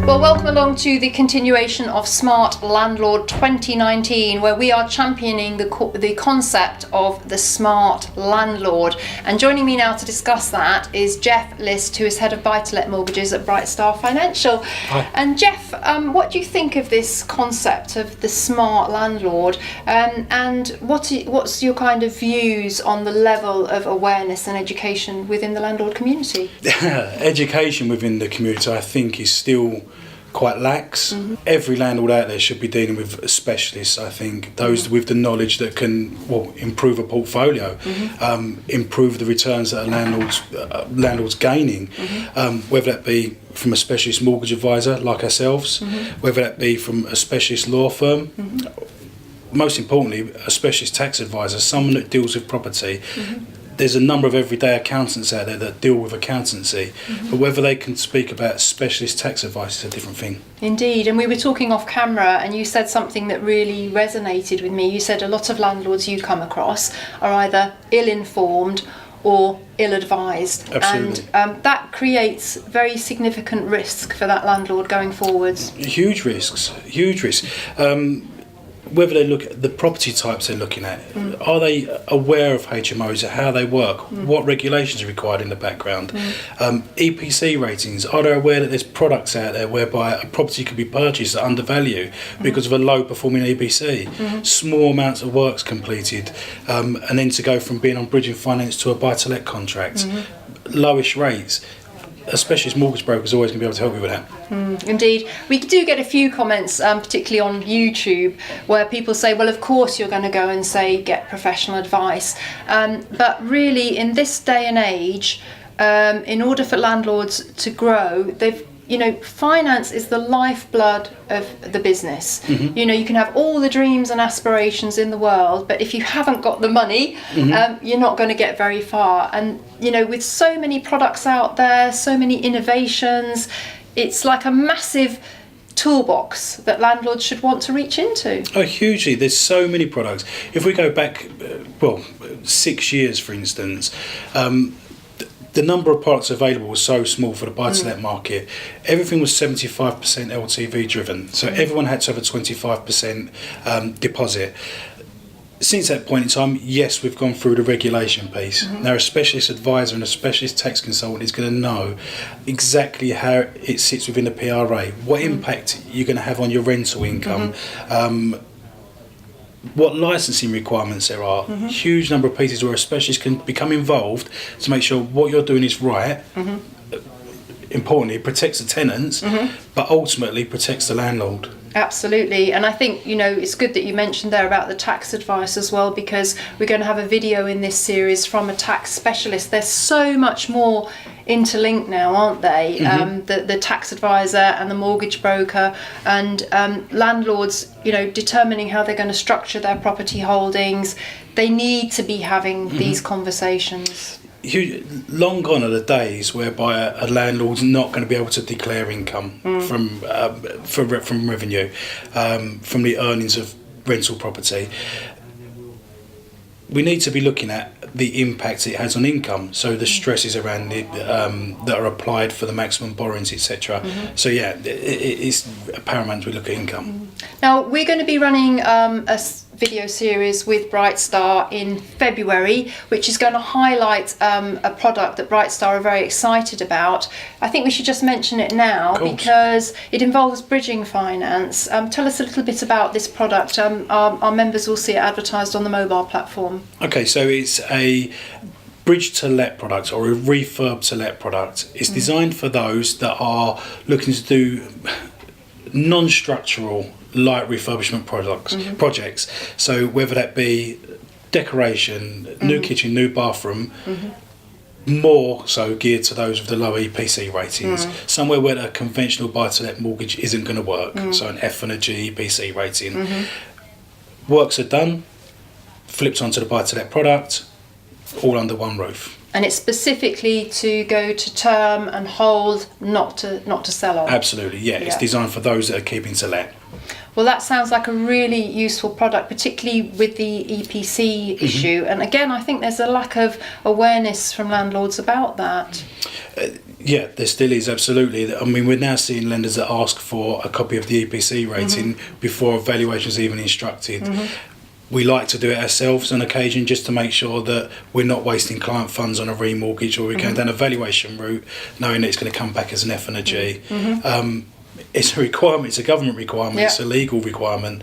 Well, welcome along to the continuation of Smart Landlord 2019, where we are championing the concept of the Smart Landlord. And joining me now to discuss that is Jeff List, who is Head of BTL Mortgages at Brightstar Financial. Hi. And Jeff, what do you think of this concept of the Smart Landlord? And what's your kind of views on the level of awareness and education within the landlord community? Education within the community, I think, is still quite lax. Every landlord out there should be dealing with specialists, I think, those with the knowledge that can improve a portfolio, improve the returns that a landlord's gaining, whether that be from a specialist mortgage advisor like ourselves, whether that be from a specialist law firm, most importantly a specialist tax advisor, someone that deals with property. There's a number of everyday accountants out there that deal with accountancy, but whether they can speak about specialist tax advice is a different thing. Indeed, and we were talking off camera and you said something that really resonated with me. You said a lot of landlords you come across are either ill-informed or ill-advised. Absolutely. And that creates very significant risk for that landlord going forwards. Huge risks. Whether they look at the property types they're looking at, are they aware of HMOs, how they work, what regulations are required in the background, EPC ratings, are they aware that there's products out there whereby a property could be purchased at undervalue because of a low performing EPC, small amounts of works completed, and then to go from being on bridging finance to a buy-to-let contract, lowish rates. A specialist mortgage broker is always going to be able to help you with that. Indeed. We do get a few comments, particularly on YouTube, where people say, well, of course you're going to go and say get professional advice. But really, in this day and age, in order for landlords to grow, finance is the lifeblood of the business. You can have all the dreams and aspirations in the world, but if you haven't got the money, you're not going to get very far. And with so many products out there, so many innovations, it's like a massive toolbox that landlords should want to reach into. Oh, hugely. There's so many products. If we go back 6 years, for instance, the number of products available was so small for the buy-to-let market. Everything was 75% LTV driven, so everyone had to have a 25% deposit. Since that point in time, yes, we've gone through the regulation piece. Now a specialist advisor and a specialist tax consultant is going to know exactly how it sits within the PRA, what impact you're going to have on your rental income, what licensing requirements there are, huge number of pieces where a specialist can become involved to make sure what you're doing is right. Importantly, it protects the tenants, but ultimately protects the landlord. Absolutely, and I think it's good that you mentioned there about the tax advice as well, because we're going to have a video in this series from a tax specialist. There's so much more interlinked now, aren't they? The tax advisor and the mortgage broker, and landlords, determining how they're going to structure their property holdings. They need to be having these conversations. Long gone are the days whereby a landlord's not going to be able to declare income from revenue, from the earnings of rental property. We need to be looking at the impact it has on income, so the stresses around it that are applied for the maximum borrowings, etc. So yeah, it's paramount we look at income. Now we're going to be running a video series with Brightstar in February, which is going to highlight a product that Brightstar are very excited about. I think we should just mention it now because it involves bridging finance. Tell us a little bit about this product. Our members will see it advertised on the mobile platform. Okay, so it's a bridge to let product or a refurb to let product. It's designed for those that are looking to do non-structural light refurbishment projects. So whether that be decoration, new kitchen, new bathroom, more so geared to those with the low EPC ratings, somewhere where a conventional buy-to-let mortgage isn't going to work, so an F and a G EPC rating. Works are done, flipped onto the buy-to-let product, all under one roof. And it's specifically to go to term and hold, not to sell on. Absolutely, yeah. It's designed for those that are keeping to let. Well, that sounds like a really useful product, particularly with the EPC issue. And again, I think there's a lack of awareness from landlords about that. Yeah, there still is, absolutely. I mean, we're now seeing lenders that ask for a copy of the EPC rating before a valuation is even instructed. We like to do it ourselves on occasion just to make sure that we're not wasting client funds on a remortgage, or we're going down a valuation route knowing that it's going to come back as an F and a G. It's a requirement, it's a government requirement, it's a legal requirement.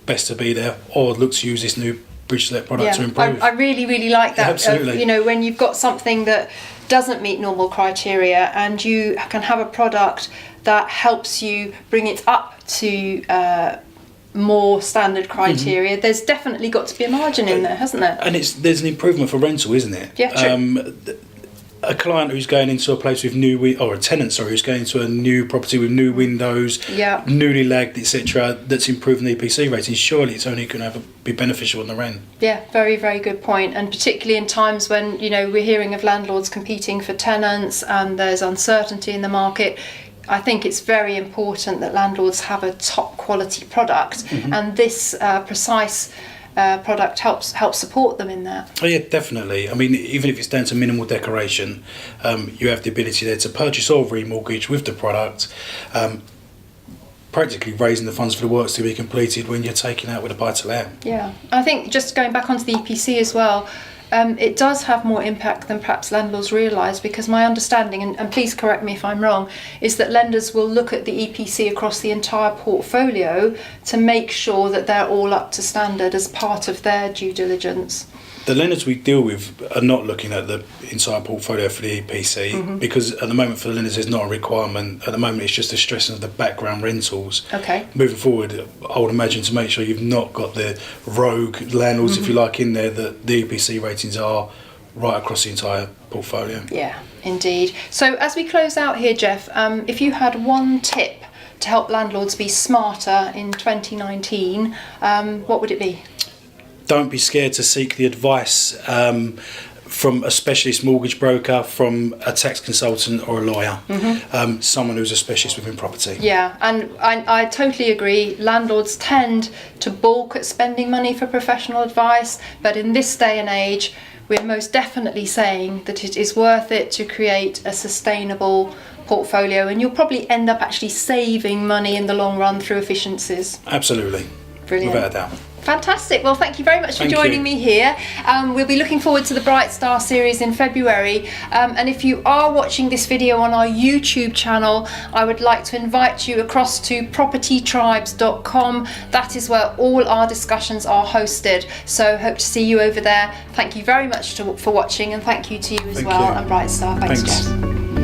Best to be there, or look to use this new bridge to let product to improve. I really, really like that. Absolutely. You know, when you've got something that doesn't meet normal criteria and you can have a product that helps you bring it up to more standard criteria, there's definitely got to be a margin in there, hasn't there? And there's an improvement for rental, isn't it? Yeah, true. A client who's going into a place with or a tenant, sorry, who's going into a new property with new windows, newly lagged, etc., that's improving the EPC rating, surely it's only going to be beneficial on the rent. Yeah, very, very good point. And particularly in times when, you know, we're hearing of landlords competing for tenants and there's uncertainty in the market, I think it's very important that landlords have a top quality product, and this precise product helps support them in that. Oh yeah, definitely. I mean, even if it's down to minimal decoration, you have the ability there to purchase or remortgage with the product, practically raising the funds for the works to be completed when you're taking out with a buy-to-let. Yeah, I think just going back onto the EPC as well, it does have more impact than perhaps landlords realise, because my understanding, and please correct me if I'm wrong, is that lenders will look at the EPC across the entire portfolio to make sure that they're all up to standard as part of their due diligence. The lenders we deal with are not looking at the entire portfolio for the EPC, because at the moment for the lenders there's not a requirement. At the moment it's just a stress of the background rentals. Okay. Moving forward, I would imagine to make sure you've not got the rogue landlords, if you like, in there, that the EPC ratings are right across the entire portfolio. Yeah, indeed. So as we close out here, Jeff, if you had one tip to help landlords be smarter in 2019, what would it be? Don't be scared to seek the advice from a specialist mortgage broker, from a tax consultant or a lawyer, someone who's a specialist within property. Yeah, and I totally agree. Landlords tend to balk at spending money for professional advice, but in this day and age, we're most definitely saying that it is worth it to create a sustainable portfolio, and you'll probably end up actually saving money in the long run through efficiencies. Absolutely. Brilliant. Without a doubt. Fantastic. Well, thank you very much for joining me here. We'll be looking forward to the Brightstar series in February. And if you are watching this video on our YouTube channel, I would like to invite you across to propertytribes.com. That is where all our discussions are hosted. So hope to see you over there. Thank you very much for watching, and thank you to you as well, and Brightstar. Thanks, Jeff.